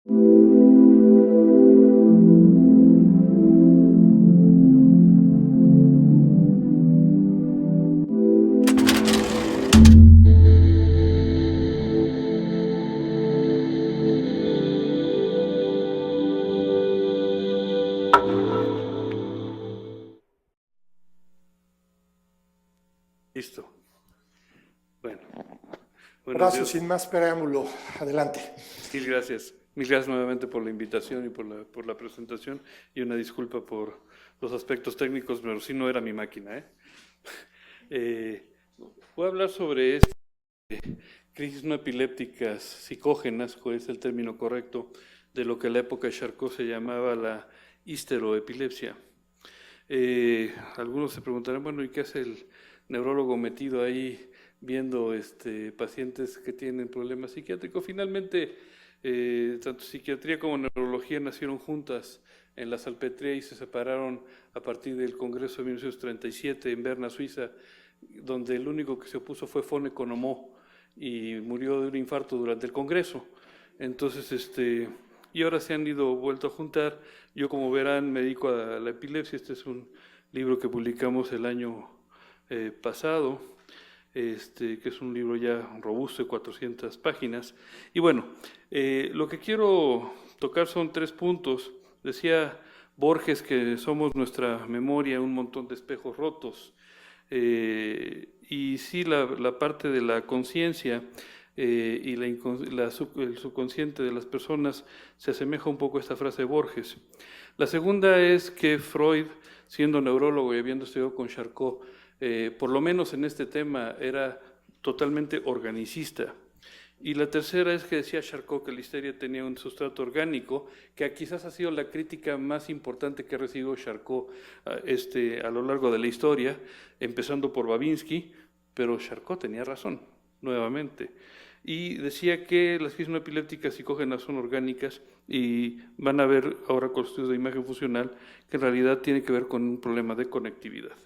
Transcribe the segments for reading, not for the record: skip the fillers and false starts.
Listo. Bueno. Horacio, sin más preámbulo, adelante. Mil gracias. Mil gracias nuevamente por la invitación y por la presentación, y una disculpa por los aspectos técnicos, pero sí no era mi máquina. Voy a hablar sobre crisis no epilépticas psicógenas, cuál es el término correcto, de lo que en la época de Charcot se llamaba la histeroepilepsia. Algunos se preguntarán, bueno, ¿y qué hace el neurólogo metido ahí viendo pacientes que tienen problemas psiquiátricos? Finalmente, tanto psiquiatría como neurología nacieron juntas en la Salpêtrière y se separaron a partir del Congreso de 1937 en Berna, Suiza, donde el único que se opuso fue von Economou y murió de un infarto durante el Congreso. Entonces, y ahora se han vuelto a juntar. Yo, como verán, me dedico a la epilepsia. Este es un libro que publicamos el año pasado, que es un libro ya robusto de 400 páginas. Y bueno, lo que quiero tocar son 3 puntos. Decía Borges que somos nuestra memoria, un montón de espejos rotos. Y sí, la parte de la conciencia y el subconsciente de las personas se asemeja un poco a esta frase de Borges. La segunda es que Freud, siendo neurólogo y habiendo estudiado con Charcot, por lo menos en este tema era totalmente organicista. Y la tercera es que decía Charcot que la histeria tenía un sustrato orgánico, que quizás ha sido la crítica más importante que ha recibido Charcot a lo largo de la historia, empezando por Babinski, pero Charcot tenía razón, nuevamente. Y decía que las crisis no epilépticas psicógenas son orgánicas, y van a ver ahora con estudios de imagen funcional que en realidad tiene que ver con un problema de conectividad.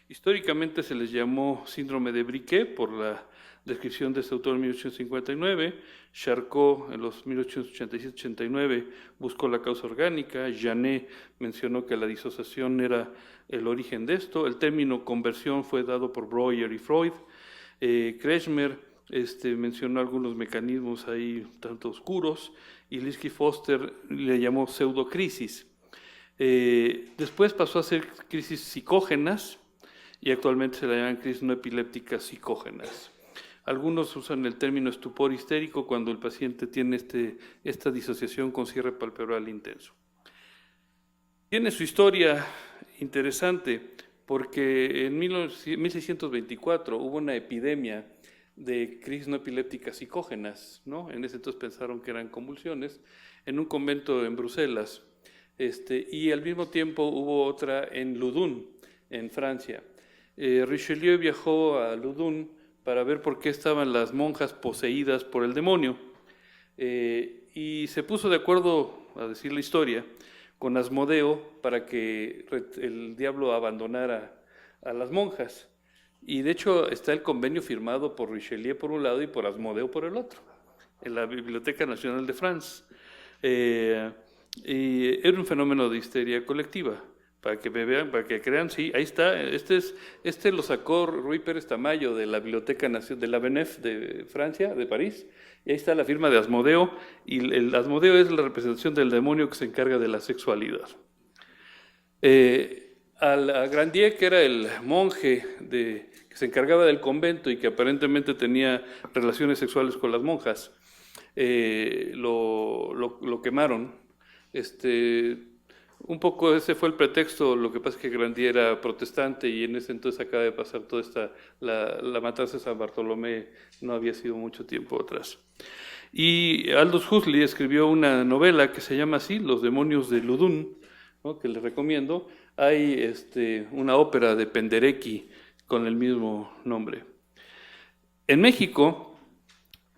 Históricamente se les llamó síndrome de Briquet por la descripción de este autor en 1859. Charcot en los 1887-89 buscó la causa orgánica. Janet mencionó que la disociación era el origen de esto. El término conversión fue dado por Breuer y Freud. Kretschmer mencionó algunos mecanismos ahí tanto oscuros, y Linsky-Foster le llamó pseudocrisis. Después pasó a ser crisis psicógenas, y actualmente se la llaman crisis no epilépticas psicógenas. Algunos usan el término estupor histérico cuando el paciente tiene esta disociación con cierre palpebral intenso. Tiene su historia interesante porque en 1624 hubo una epidemia de crisis no epilépticas psicógenas, ¿no? En ese entonces pensaron que eran convulsiones, en un convento en Bruselas, y al mismo tiempo hubo otra en Loudun, en Francia. Richelieu viajó a Loudun para ver por qué estaban las monjas poseídas por el demonio, y se puso de acuerdo, a decir la historia, con Asmodeo para que el diablo abandonara a las monjas. Y de hecho está el convenio firmado por Richelieu por un lado y por Asmodeo por el otro, en la Biblioteca Nacional de France. Y era un fenómeno de histeria colectiva. Para que me vean, para que crean, sí, ahí está. Este lo sacó Rui Pérez Tamayo de la Biblioteca Nacional de la BNF de Francia, de París, y ahí está la firma de Asmodeo, y el Asmodeo es la representación del demonio que se encarga de la sexualidad. A Grandier, que era el monje que se encargaba del convento y que aparentemente tenía relaciones sexuales con las monjas, lo quemaron. Un poco ese fue el pretexto. Lo que pasa es que Grandier era protestante y en ese entonces acaba de pasar toda la matanza de San Bartolomé, no había sido mucho tiempo atrás. Y Aldous Huxley escribió una novela que se llama así, Los demonios de Loudun, ¿no?, que les recomiendo. Hay una ópera de Penderecki con el mismo nombre. En México,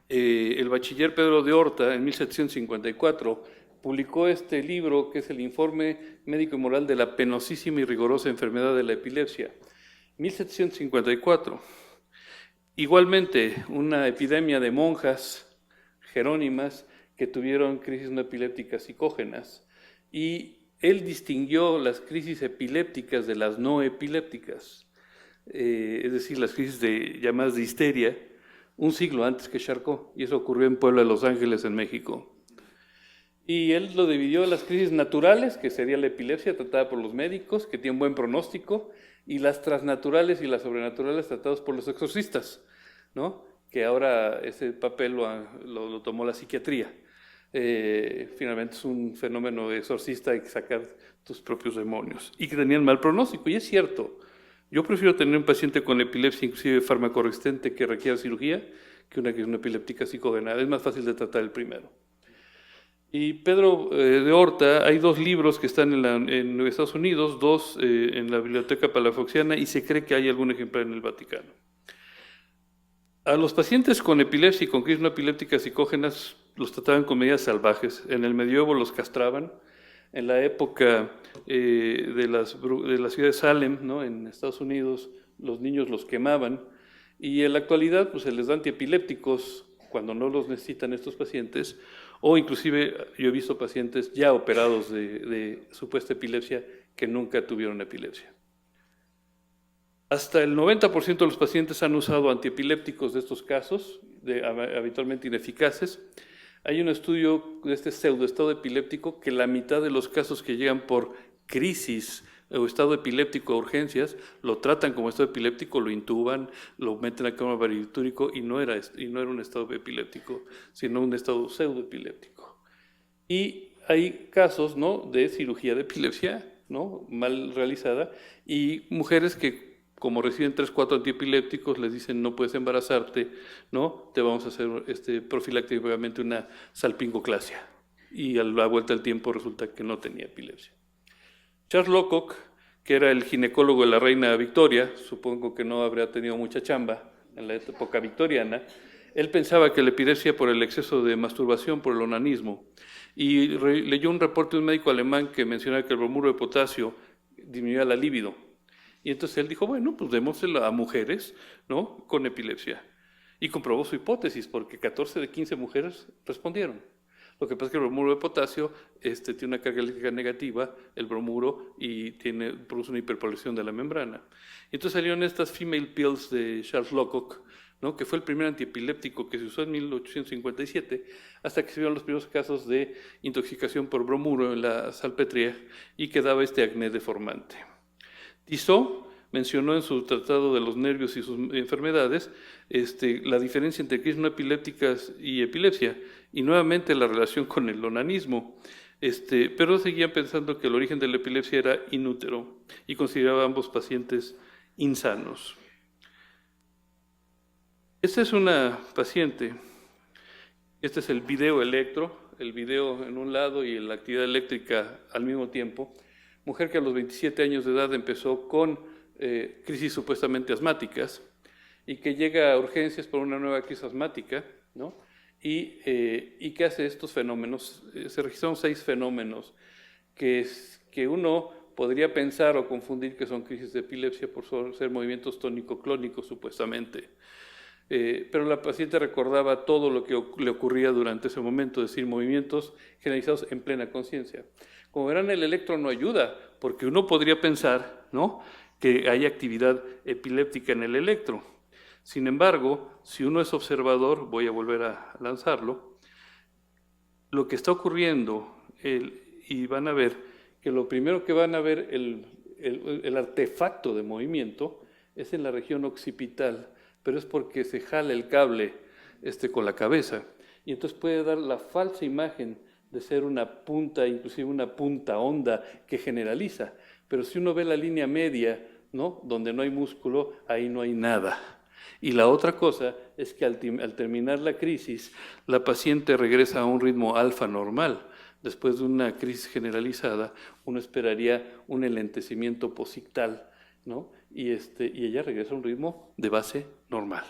el bachiller Pedro de Horta, en 1754, publicó este libro que es el Informe Médico y Moral de la penosísima y rigorosa enfermedad de la epilepsia, 1754. Igualmente, una epidemia de monjas jerónimas que tuvieron crisis no epilépticas psicógenas, y él distinguió las crisis epilépticas de las no epilépticas, es decir, las crisis llamadas de histeria, un siglo antes que Charcot, y eso ocurrió en Puebla de Los Ángeles, en México. Y él lo dividió en las crisis naturales, que sería la epilepsia tratada por los médicos, que tiene un buen pronóstico, y las transnaturales y las sobrenaturales tratadas por los exorcistas, ¿no? Que ahora ese papel lo tomó la psiquiatría. Finalmente es un fenómeno de exorcista, hay que sacar tus propios demonios, y que tenían mal pronóstico, y es cierto. Yo prefiero tener un paciente con epilepsia, inclusive farmacoresistente, que requiera cirugía, que una epiléptica psicógena. Es más fácil de tratar el primero. Y Pedro de Horta, hay 2 libros que están en Estados Unidos, 2 en la Biblioteca Palafoxiana, y se cree que hay algún ejemplar en el Vaticano. A los pacientes con epilepsia y con crisis no epilépticas psicógenas los trataban con medidas salvajes. En el medioevo los castraban. En la época de la ciudad de Salem, ¿no? En Estados Unidos, los niños los quemaban. Y en la actualidad pues, se les da antiepilépticos cuando no los necesitan estos pacientes, o inclusive yo he visto pacientes ya operados de supuesta epilepsia que nunca tuvieron epilepsia. Hasta el 90% de los pacientes han usado antiepilépticos de estos casos, habitualmente ineficaces. Hay un estudio de este pseudoestado epiléptico que la mitad de los casos que llegan por crisis o estado epiléptico a urgencias lo tratan como estado epiléptico, lo intuban, lo meten a cama barbitúrico y no era un estado epiléptico, sino un estado pseudoepiléptico. Y hay casos, ¿no?, de cirugía de epilepsia, ¿no?, mal realizada, y mujeres que como reciben 3 o 4 antiepilépticos, les dicen no puedes embarazarte, ¿no? Te vamos a hacer profilácticamente una salpingoclasia. Y a la vuelta del tiempo resulta que no tenía epilepsia. Charles Locock, que era el ginecólogo de la reina Victoria, supongo que no habría tenido mucha chamba en la época victoriana, él pensaba que la epilepsia por el exceso de masturbación, por el onanismo, y leyó un reporte de un médico alemán que mencionaba que el bromuro de potasio disminuía la libido. Y entonces él dijo, bueno, pues démosela a mujeres, ¿no?, con epilepsia. Y comprobó su hipótesis, porque 14 de 15 mujeres respondieron. Lo que pasa es que el bromuro de potasio tiene una carga eléctrica negativa, el bromuro, y produce una hiperpolación de la membrana. Entonces salieron estas female pills de Charles Locock, ¿no?, que fue el primer antiepiléptico que se usó en 1857, hasta que se vieron los primeros casos de intoxicación por bromuro en la salpetría y que daba este acné deformante. Tissot mencionó en su tratado de los nervios y sus enfermedades la diferencia entre crisis no epilépticas y epilepsia, y nuevamente la relación con el onanismo, pero seguían pensando que el origen de la epilepsia era inútero y consideraba a ambos pacientes insanos. Esta es una paciente, este es el video electro, el video en un lado y la actividad eléctrica al mismo tiempo. Mujer que a los 27 años de edad empezó con crisis supuestamente asmáticas y que llega a urgencias por una nueva crisis asmática, ¿no? Y que hace estos fenómenos. Se registraron 6 fenómenos que uno podría pensar o confundir que son crisis de epilepsia por ser movimientos tónico-clónicos supuestamente. Pero la paciente recordaba todo lo que le ocurría durante ese momento, es decir, movimientos generalizados en plena conciencia. Como verán, el electro no ayuda, porque uno podría pensar, ¿no?, que hay actividad epiléptica en el electro. Sin embargo, si uno es observador, voy a volver a lanzarlo, lo que está ocurriendo, y van a ver que lo primero que van a ver, el artefacto de movimiento, es en la región occipital, pero es porque se jala el cable con la cabeza, y entonces puede dar la falsa imagen de ser una punta, inclusive una punta honda que generaliza. Pero si uno ve la línea media, ¿no?, donde no hay músculo, ahí no hay nada. Y la otra cosa es que al terminar la crisis, la paciente regresa a un ritmo alfa normal. Después de una crisis generalizada, uno esperaría un enlentecimiento posictal, ¿no?, y ella regresa a un ritmo de base normal.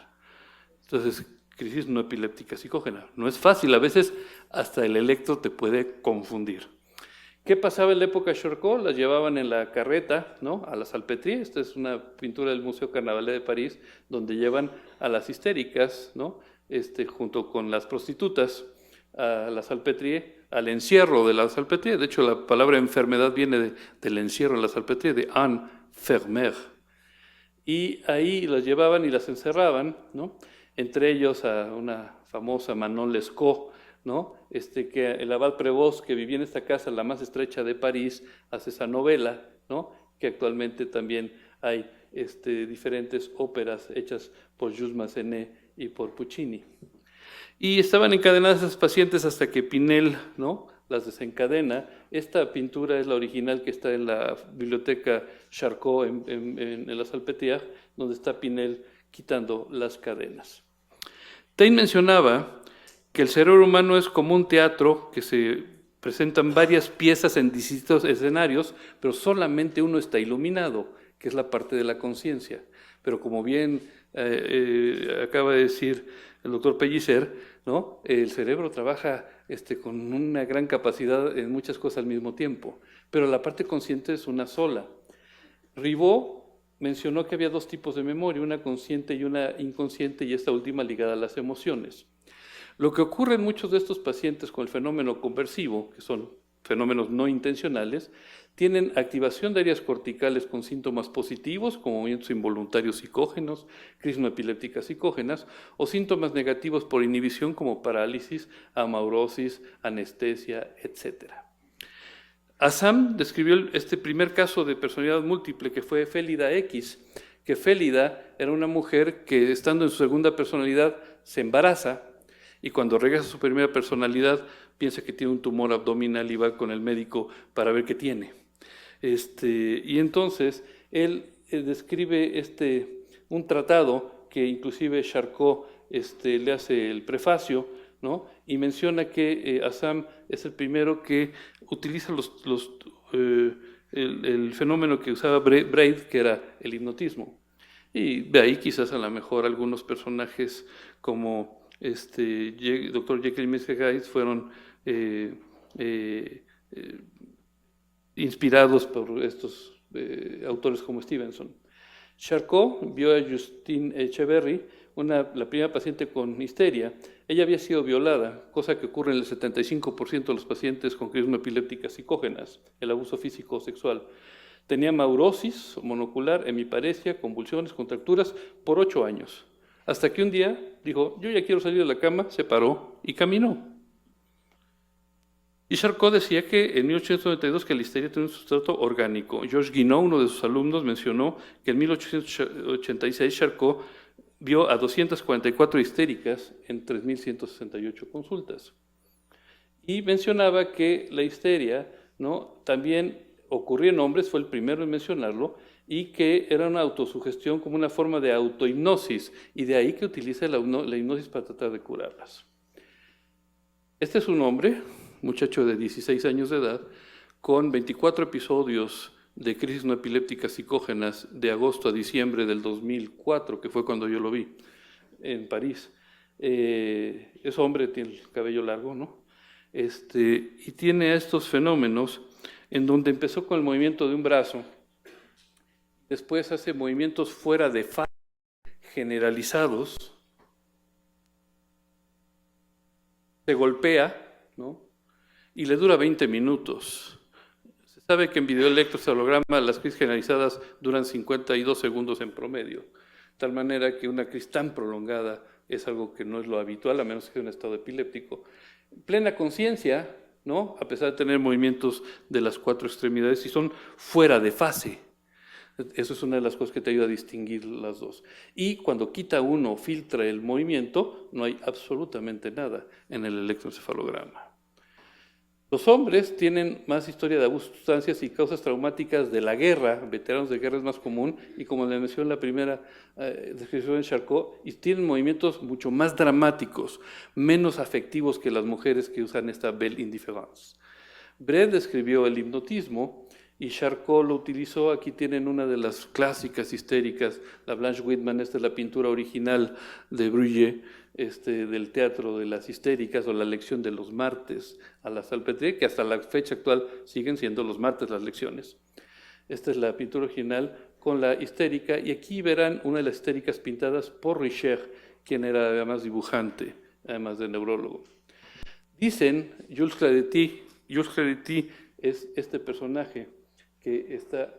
Entonces, crisis no epiléptica psicógena. No es fácil, a veces hasta el electro te puede confundir. ¿Qué pasaba en la época de Charcot? Las llevaban en la carreta, ¿no?, a la salpetría. Esta es una pintura del Museo Carnavalet de París, donde llevan a las histéricas, ¿no?, junto con las prostitutas, a la Salpêtrière, al encierro de la Salpêtrière. De hecho, la palabra enfermedad viene del encierro en la Salpêtrière, de enfermer. Y ahí las llevaban y las encerraban, ¿no? Entre ellos a una famosa Manon Lescaut, ¿no? Que el abad Prévost, que vivía en esta casa, la más estrecha de París, hace esa novela, ¿no? Que actualmente también hay diferentes óperas hechas por Jules Massenet y por Puccini. Y estaban encadenadas esas pacientes hasta que Pinel, ¿no?, las desencadena. Esta pintura es la original que está en la biblioteca Charcot en la Salpêtrière, donde está Pinel quitando las cadenas. Taine mencionaba que el cerebro humano es como un teatro que se presentan varias piezas en distintos escenarios, pero solamente uno está iluminado, que es la parte de la conciencia. Pero como bien acaba de decir el doctor Pellicer, ¿no?, el cerebro trabaja con una gran capacidad en muchas cosas al mismo tiempo, pero la parte consciente es una sola. Ribot mencionó que había dos tipos de memoria, una consciente y una inconsciente, y esta última ligada a las emociones. Lo que ocurre en muchos de estos pacientes con el fenómeno conversivo, que son fenómenos no intencionales, tienen activación de áreas corticales con síntomas positivos, como movimientos involuntarios psicógenos, crisis no epilépticas psicógenas, o síntomas negativos por inhibición, como parálisis, amaurosis, anestesia, etc. Assam describió este primer caso de personalidad múltiple, que fue Félida X, que Félida era una mujer que, estando en su segunda personalidad, se embaraza, y cuando regresa a su primera personalidad, piensa que tiene un tumor abdominal y va con el médico para ver qué tiene. Y entonces él describe un tratado que inclusive Charcot le hace el prefacio, ¿no?, y menciona que Assam es el primero que utiliza el fenómeno que usaba Braid, que era el hipnotismo. Y de ahí quizás a lo mejor algunos personajes como Dr. Jekyll y Mr. Hyde fueron inspirados por estos autores como Stevenson. Charcot vio a Justine Echeverry, la primera paciente con histeria. Ella había sido violada, cosa que ocurre en el 75% de los pacientes con crisis no epilépticas psicógenas, el abuso físico o sexual. Tenía maurosis monocular, hemiparesia, convulsiones, contracturas por 8 años. Hasta que un día dijo, yo ya quiero salir de la cama, se paró y caminó. Y Charcot decía que en 1892 que la histeria tiene un sustrato orgánico. Georges Guinaud, uno de sus alumnos, mencionó que en 1886 Charcot vio a 244 histéricas en 3.168 consultas. Y mencionaba que la histeria, ¿no?, también ocurría en hombres, fue el primero en mencionarlo, y que era una autosugestión como una forma de autohipnosis, y de ahí que utiliza la hipnosis para tratar de curarlas. Este es un hombre, muchacho de 16 años de edad, con 24 episodios de crisis no epilépticas psicógenas de agosto a diciembre del 2004, que fue cuando yo lo vi en París. Ese hombre tiene el cabello largo, ¿no? Y tiene estos fenómenos en donde empezó con el movimiento de un brazo, después hace movimientos fuera de fase generalizados, se golpea, ¿no?, y le dura 20 minutos. Se sabe que en videoelectroencefalograma las crisis generalizadas duran 52 segundos en promedio, de tal manera que una crisis tan prolongada es algo que no es lo habitual, a menos que sea un estado epiléptico. Plena conciencia, ¿no?, a pesar de tener movimientos de las 4 extremidades, y son fuera de fase. Eso es una de las cosas que te ayuda a distinguir las dos. Y cuando quita uno, filtra el movimiento, no hay absolutamente nada en el electroencefalograma. Los hombres tienen más historia de abuso de sustancias y causas traumáticas de la guerra, veteranos de guerra es más común, y como les mencioné en la primera descripción de Charcot, y tienen movimientos mucho más dramáticos, menos afectivos que las mujeres que usan esta belle indifférence. Braid describió el hipnotismo y Charcot lo utilizó. Aquí tienen una de las clásicas histéricas, la Blanche Whitman, esta es la pintura original de Bruguière, del teatro de las histéricas, o la lección de los martes a la Salpêtrière, que hasta la fecha actual siguen siendo los martes las lecciones. Esta es la pintura original con la histérica, y aquí verán una de las histéricas pintadas por Richer, quien era además dibujante, además de neurólogo. Dicen, Jules Claretie es este personaje que está,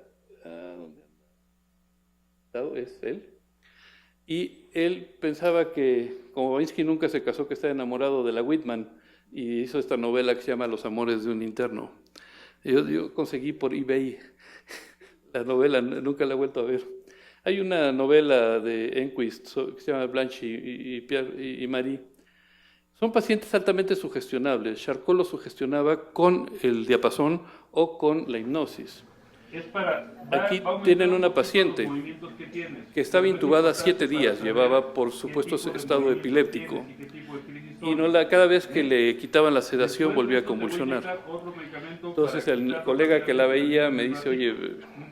es él, y él pensaba que, como Babinski nunca se casó, que estaba enamorado de la Whitman, y hizo esta novela que se llama Los amores de un interno. Yo conseguí por eBay la novela, nunca la he vuelto a ver. Hay una novela de Enquist que se llama Blanche y Pierre y Marie. Son pacientes altamente sugestionables. Charcot los sugestionaba con el diapasón o con la hipnosis. Aquí tienen una paciente que estaba intubada 7 días, llevaba por supuesto estado epiléptico, y cada vez que le quitaban la sedación volvía a convulsionar. Entonces el colega que la veía me dice, oye,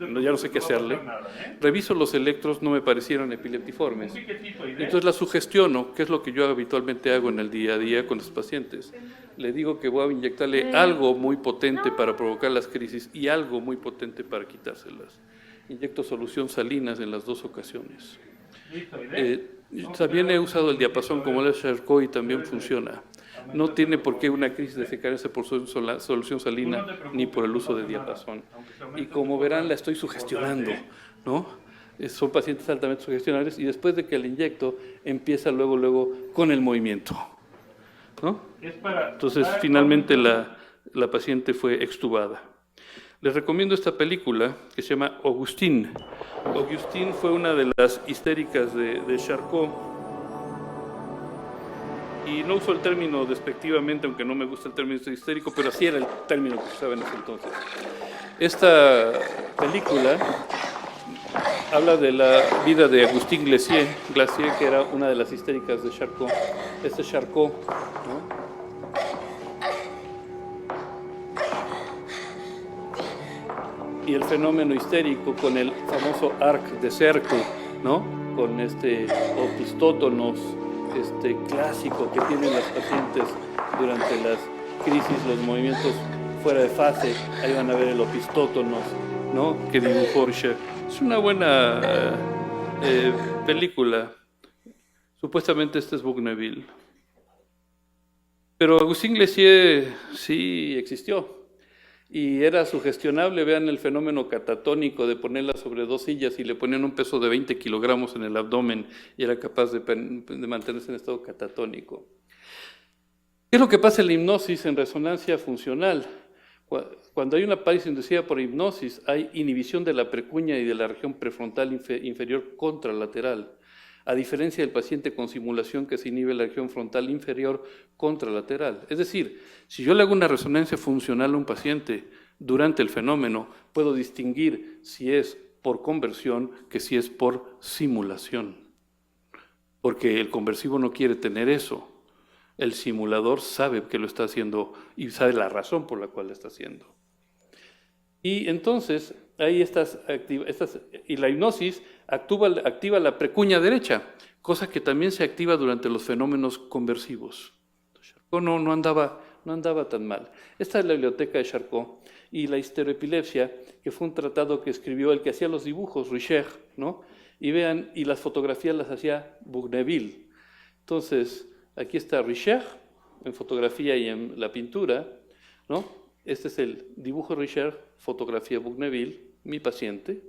ya no sé qué hacerle, reviso los electros, no me parecieron epileptiformes. Entonces la sugestiono, que es lo que yo habitualmente hago en el día a día con los pacientes. Le digo que voy a inyectarle algo muy potente para provocar las crisis y algo muy potente para quitárselas. Inyecto solución salinas en las 2 ocasiones. También he usado el diapasón como el Charcot y también funciona. No tiene por qué una crisis de secarse por solución salina ni por el uso de diapasón. Y como verán, la estoy sugestionando, ¿no? Son pacientes altamente sugestionables y después de que le inyecto, empieza luego con el movimiento, ¿no? Entonces, finalmente la paciente fue extubada. Les recomiendo esta película que se llama Augustine. Augustine fue una de las histéricas de Charcot. Y no uso el término despectivamente, aunque no me gusta el término histérico, pero así era el término que usaba en ese entonces. Esta película habla de la vida de Agustín Glacier, que era una de las histéricas de Charcot. Este Charcot, ¿no? Y el fenómeno histérico con el famoso arc de cercle, ¿no? Con opistótonos clásico que tienen las pacientes durante las crisis, los movimientos fuera de fase. Ahí van a ver el opistótonos, ¿no? Que dibujó Richet. Es una buena película. Supuestamente este es Bourneville. Pero Agustín Glacier sí existió. Y era sugestionable. Vean el fenómeno catatónico de ponerla sobre 2 sillas y le ponían un peso de 20 kilogramos en el abdomen y era capaz de mantenerse en estado catatónico. ¿Qué es lo que pasa en la hipnosis en resonancia funcional? Cuando hay una parálisis inducida por hipnosis, hay inhibición de la precuña y de la región prefrontal inferior contralateral, a diferencia del paciente con simulación que se inhibe la región frontal inferior contralateral. Es decir, si yo le hago una resonancia funcional a un paciente durante el fenómeno, puedo distinguir si es por conversión que si es por simulación. Porque el conversivo no quiere tener eso. El simulador sabe que lo está haciendo y sabe la razón por la cual lo está haciendo. Y entonces, hay y la hipnosis activa la precuña derecha, cosa que también se activa durante los fenómenos conversivos. Charcot no andaba tan mal. Esta es la biblioteca de Charcot y la histeroepilepsia, que fue un tratado que escribió el que hacía los dibujos, Richet, ¿no? Y vean, y las fotografías las hacía Bourneville. Entonces, aquí está Richet en fotografía y en la pintura, ¿no? Este es el dibujo Richet, fotografía Bourneville, mi paciente.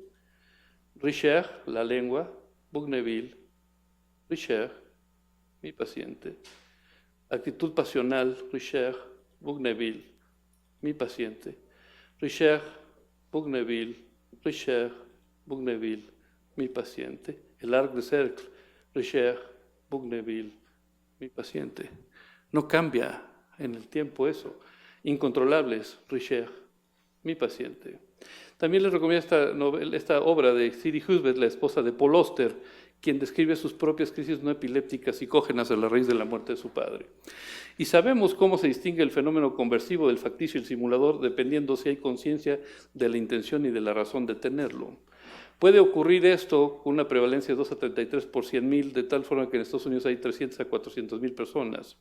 Richet, la lengua, Bourneville, Richet, mi paciente. Actitud pasional, Richet, Bourneville, mi paciente. Richet, Bourneville, Richet, Bourneville, mi paciente. El arc de cercle, Richet, Bourneville, mi paciente. No cambia en el tiempo eso. Incontrolables, Richet, mi paciente. También les recomiendo esta obra de Siri Husbeth, la esposa de Paul Auster, quien describe sus propias crisis no epilépticas psicógenas a la raíz de la muerte de su padre. Y sabemos cómo se distingue el fenómeno conversivo del facticio y el simulador dependiendo si hay conciencia de la intención y de la razón de tenerlo. Puede ocurrir esto con una prevalencia de 2 a 33 por 100,000, de tal forma que en Estados Unidos hay 300 a 400,000 personas.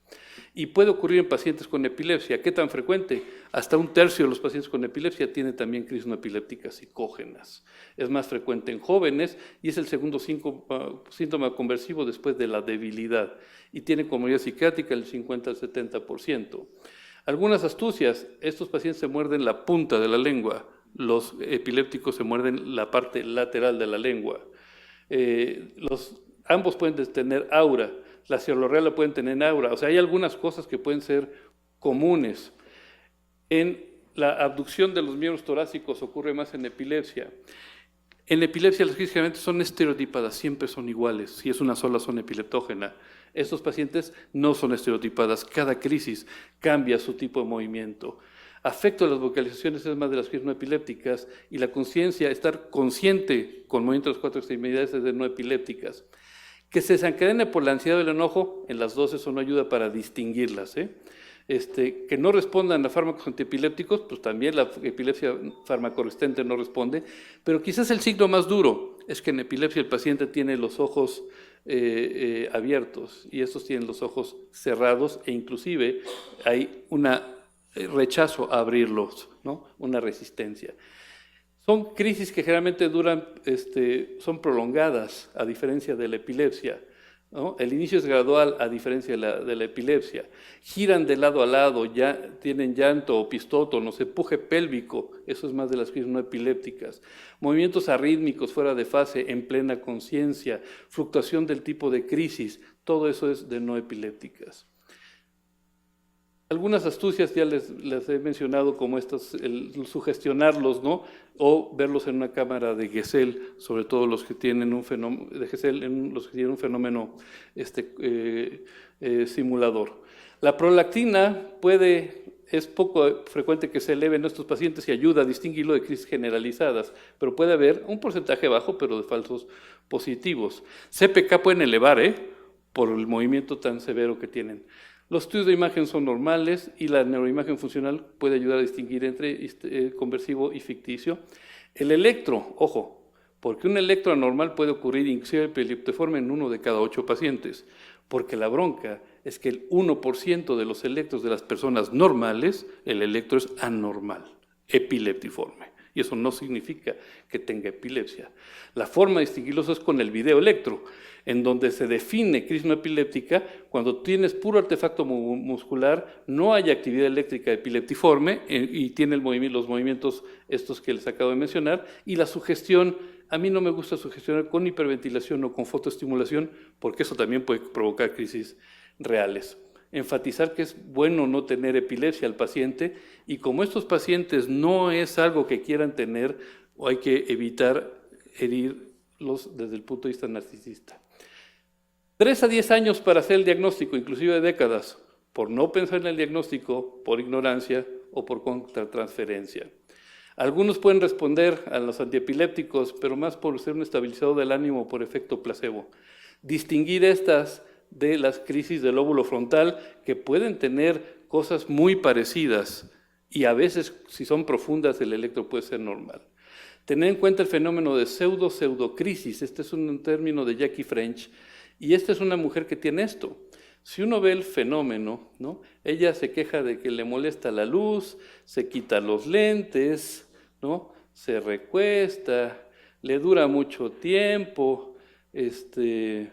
Y puede ocurrir en pacientes con epilepsia. ¿Qué tan frecuente? Hasta 1/3 de los pacientes con epilepsia tienen también crisis no epilépticas psicógenas. Es más frecuente en jóvenes y es el segundo síntoma conversivo después de la debilidad. Y tiene comorbilidad psiquiátrica el 50 al 70%. Algunas astucias, estos pacientes se muerden la punta de la lengua. Los epilépticos se muerden la parte lateral de la lengua. Ambos pueden tener aura, la celularrea la pueden tener aura, o sea, hay algunas cosas que pueden ser comunes. En la abducción de los miembros torácicos ocurre más en epilepsia. En epilepsia las crisis generalmente son estereotipadas, siempre son iguales, si es una sola zona epileptógena. Estos pacientes no son estereotipadas, cada crisis cambia su tipo de movimiento. Afecto a las vocalizaciones es más de las crisis no epilépticas y la conciencia, estar consciente con movimiento de las 4 extremidades es de no epilépticas. Que se desencadene por la ansiedad o el enojo, en las dos eso no ayuda para distinguirlas. Que no respondan a fármacos antiepilépticos, pues también la epilepsia farmacoresistente no responde, pero quizás el signo más duro es que en epilepsia el paciente tiene los ojos abiertos y estos tienen los ojos cerrados e inclusive hay una rechazo a abrirlos, ¿no? Una resistencia. Son crisis que generalmente duran, son prolongadas, a diferencia de la epilepsia, ¿no? El inicio es gradual, a diferencia de la epilepsia. Giran de lado a lado, ya tienen llanto o pistótonos, empuje pélvico, eso es más de las crisis no epilépticas. Movimientos arrítmicos fuera de fase, en plena conciencia, fluctuación del tipo de crisis, todo eso es de no epilépticas. Algunas astucias ya les he mencionado, como estas, el sugestionarlos, ¿no? O verlos en una cámara de Gesell, sobre todo los que tienen un fenómeno de Gesell, los que tienen un fenómeno simulador. La prolactina es poco frecuente que se eleve en estos pacientes y ayuda a distinguirlo de crisis generalizadas, pero puede haber un porcentaje bajo, pero de falsos positivos. CPK pueden elevar, por el movimiento tan severo que tienen. Los estudios de imagen son normales y la neuroimagen funcional puede ayudar a distinguir entre conversivo y ficticio. El electro, ojo, porque un electro anormal puede ocurrir inclusive epileptiforme en 1 de cada 8 pacientes, porque la bronca es que el 1% de los electros de las personas normales, el electro es anormal, epileptiforme. Y eso no significa que tenga epilepsia. La forma de distinguirlos es con el videoelectro, en donde se define crisis no epiléptica cuando tienes puro artefacto muscular, no hay actividad eléctrica epileptiforme y tiene los movimientos estos que les acabo de mencionar, y la sugestión, a mí no me gusta sugestionar con hiperventilación o con fotoestimulación, porque eso también puede provocar crisis reales. Enfatizar que es bueno no tener epilepsia al paciente, y como estos pacientes no es algo que quieran tener, hay que evitar herirlos desde el punto de vista narcisista. 3 a 10 años para hacer el diagnóstico, inclusive décadas, por no pensar en el diagnóstico, por ignorancia o por contratransferencia. Algunos pueden responder a los antiepilépticos, pero más por ser un estabilizador del ánimo por efecto placebo. Distinguir estas de las crisis del lóbulo frontal, que pueden tener cosas muy parecidas y a veces, si son profundas, el electro puede ser normal. Tener en cuenta el fenómeno de pseudocrisis, este es un término de Jackie French, y esta es una mujer que tiene esto. Si uno ve el fenómeno, ¿no? Ella se queja de que le molesta la luz, se quita los lentes, ¿no? Se recuesta, le dura mucho tiempo, está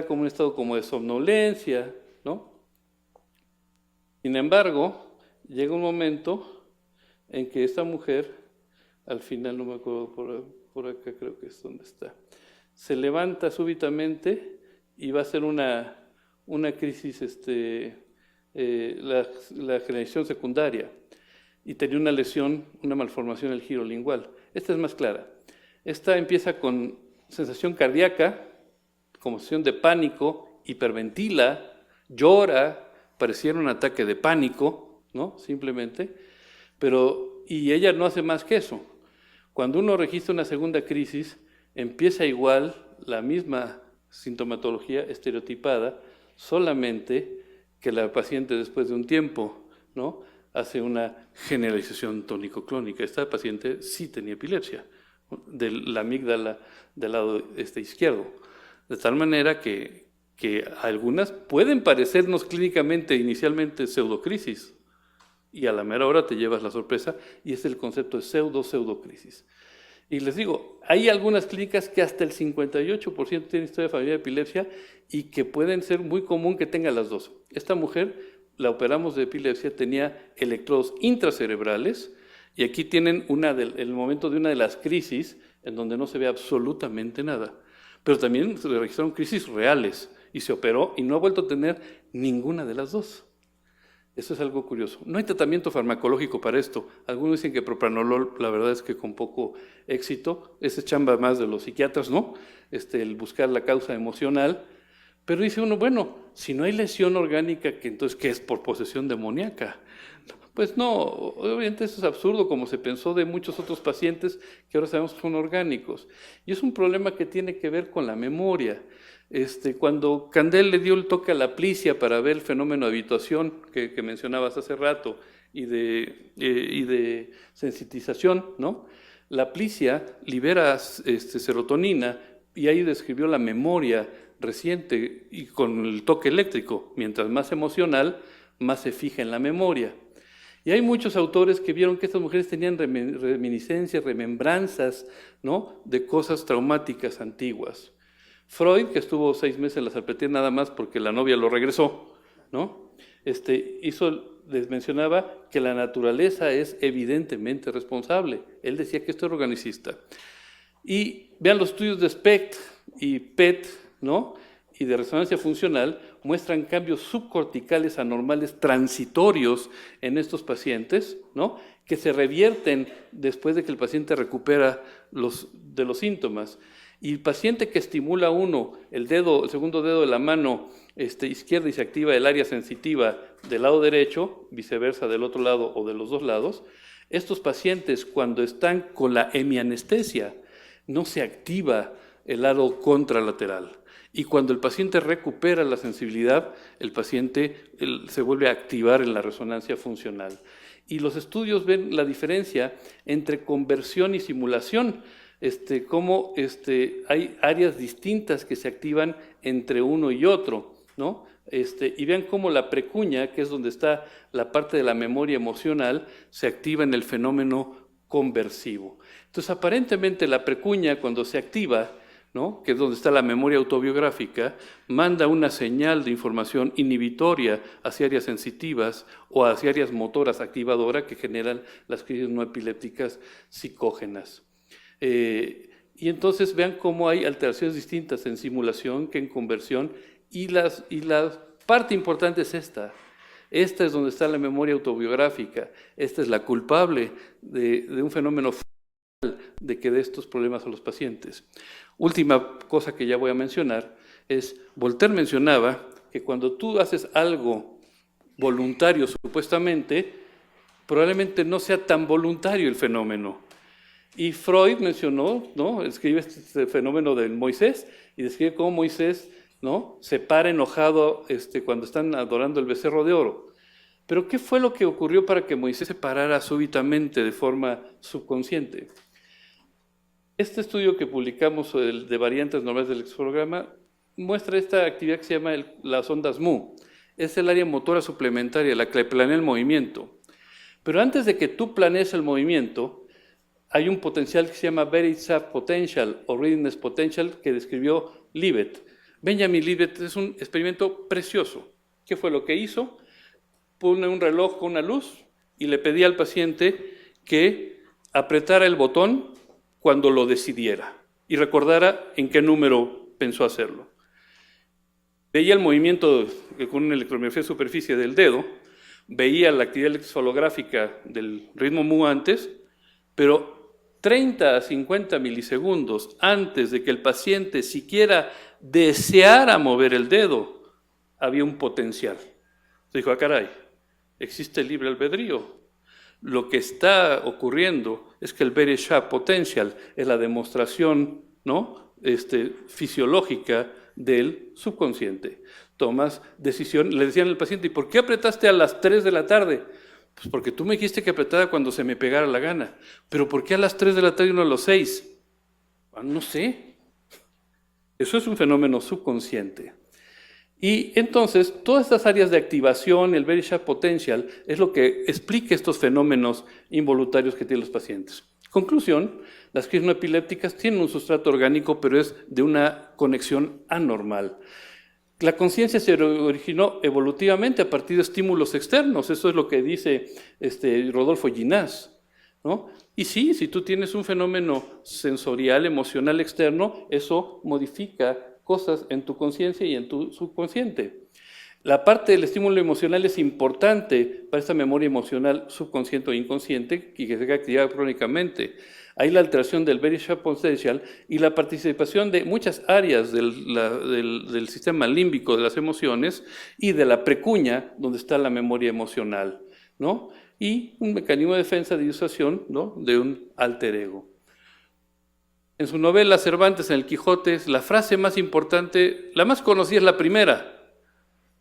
como en un estado como de somnolencia, ¿no? Sin embargo, llega un momento en que esta mujer, al final no me acuerdo, por acá creo que es donde está, se levanta súbitamente y va a ser una crisis, la generación secundaria, y tenía una lesión, una malformación del giro lingual. Esta es más clara. Esta empieza con sensación cardíaca, como sensación de pánico, hiperventila, llora, pareciera un ataque de pánico, ¿no? Simplemente, y ella no hace más que eso. Cuando uno registra una segunda crisis, empieza igual la misma sintomatología estereotipada, solamente que la paciente después de un tiempo, ¿no? hace una generalización tónico-clónica. Esta paciente sí tenía epilepsia, de la amígdala del lado izquierdo, de tal manera que algunas pueden parecernos clínicamente inicialmente pseudocrisis, y a la mera hora te llevas la sorpresa, y es el concepto de pseudocrisis. Y les digo, hay algunas clínicas que hasta el 58% tienen historia familiar de epilepsia y que pueden ser muy común que tengan las dos. Esta mujer, la operamos de epilepsia, tenía electrodos intracerebrales, y aquí tienen el momento de una de las crisis en donde no se ve absolutamente nada. Pero también se registraron crisis reales y se operó y no ha vuelto a tener ninguna de las dos. Eso es algo curioso. No hay tratamiento farmacológico para esto. Algunos dicen que propranolol, la verdad es que con poco éxito. Esa es chamba más de los psiquiatras, ¿no? El buscar la causa emocional. Pero dice uno, bueno, si no hay lesión orgánica, entonces, ¿qué es por posesión demoníaca? Pues no, obviamente eso es absurdo, como se pensó de muchos otros pacientes que ahora sabemos que son orgánicos. Y es un problema que tiene que ver con la memoria. Cuando Candel le dio el toque a la plicia para ver el fenómeno de habituación que mencionabas hace rato y de sensitización, ¿no? La plicia libera serotonina y ahí describió la memoria reciente y con el toque eléctrico. Mientras más emocional, más se fija en la memoria. Y hay muchos autores que vieron que estas mujeres tenían reminiscencias, remembranzas, ¿no?, de cosas traumáticas antiguas. Freud, que estuvo 6 meses en la Salpêtrière nada más porque la novia lo regresó, ¿no? Les mencionaba que la naturaleza es evidentemente responsable. Él decía que esto era organicista. Y vean los estudios de SPECT y PET, ¿no?, y de resonancia funcional, muestran cambios subcorticales anormales transitorios en estos pacientes, ¿no?, que se revierten después de que el paciente recupera de los síntomas. Y el paciente que estimula el segundo dedo de la mano izquierda y se activa el área sensitiva del lado derecho, viceversa del otro lado o de los dos lados, estos pacientes cuando están con la hemianestesia no se activa el lado contralateral. Y cuando el paciente recupera la sensibilidad, el paciente se vuelve a activar en la resonancia funcional. Y los estudios ven la diferencia entre conversión y simulación, cómo hay áreas distintas que se activan entre uno y otro, ¿no? Y vean cómo la precuña, que es donde está la parte de la memoria emocional, se activa en el fenómeno conversivo. Entonces, aparentemente la precuña, cuando se activa, ¿no?, que es donde está la memoria autobiográfica, manda una señal de información inhibitoria hacia áreas sensitivas o hacia áreas motoras activadoras que generan las crisis no epilépticas psicógenas. Y entonces vean cómo hay alteraciones distintas en simulación que en conversión, y la parte importante es esta. Esta es donde está la memoria autobiográfica. Esta es la culpable de un fenómeno de que dé estos problemas a los pacientes. Última cosa que ya voy a mencionar es, Voltaire mencionaba que cuando tú haces algo voluntario supuestamente, probablemente no sea tan voluntario el fenómeno. Y Freud mencionó, ¿no?, escribe este fenómeno de Moisés y describe cómo Moisés, ¿no?, se para enojado cuando están adorando el becerro de oro. Pero ¿qué fue lo que ocurrió para que Moisés se parara súbitamente de forma subconsciente? Este estudio que publicamos de variantes normales del electroencefalograma muestra esta actividad que se llama las ondas Mu. Es el área motora suplementaria, la que planea el movimiento. Pero antes de que tú planees el movimiento, hay un potencial que se llama Very Sharp Potential o Readiness Potential que describió Libet. Benjamin Libet es un experimento precioso. ¿Qué fue lo que hizo? Pone un reloj con una luz y le pedía al paciente que apretara el botón cuando lo decidiera y recordara en qué número pensó hacerlo. Veía el movimiento con una electromiografía de superficie del dedo, veía la actividad electroencefalográfica del ritmo Mu antes, pero 30 a 50 milisegundos antes de que el paciente siquiera deseara mover el dedo, había un potencial. Dijo, ah, caray, existe el libre albedrío. Lo que está ocurriendo es que el Very Sharp Potential es la demostración, ¿no?, fisiológica del subconsciente. Tomas decisión, le decían al paciente, ¿y por qué apretaste a las 3 de la tarde? Pues porque tú me dijiste que apretara cuando se me pegara la gana. ¿Pero por qué a las 3 de la tarde y no a las 6? No sé. Eso es un fenómeno subconsciente. Y entonces, todas estas áreas de activación, el very sharp potential, es lo que explica estos fenómenos involuntarios que tienen los pacientes. Conclusión, las crisis no epilépticas tienen un sustrato orgánico, pero es de una conexión anormal. La conciencia se originó evolutivamente a partir de estímulos externos, eso es lo que dice Rodolfo Ginás, ¿no? Y sí, si tú tienes un fenómeno sensorial, emocional externo, eso modifica cosas en tu conciencia y en tu subconsciente. La parte del estímulo emocional es importante para esta memoria emocional subconsciente o inconsciente y que se activa crónicamente. Hay la alteración del very sharp potential y la participación de muchas áreas del sistema límbico de las emociones y de la precuña, donde está la memoria emocional, ¿no? Y un mecanismo de defensa de disuasión, ¿no?, de un alter ego. En su novela Cervantes, en el Quijote, la frase más importante, la más conocida es la primera,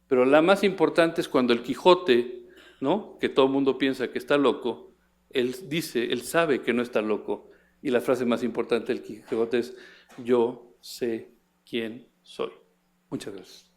pero la más importante es cuando el Quijote, ¿no?, que todo el mundo piensa que está loco, él dice, él sabe que no está loco, y la frase más importante del Quijote es: yo sé quién soy. Muchas gracias.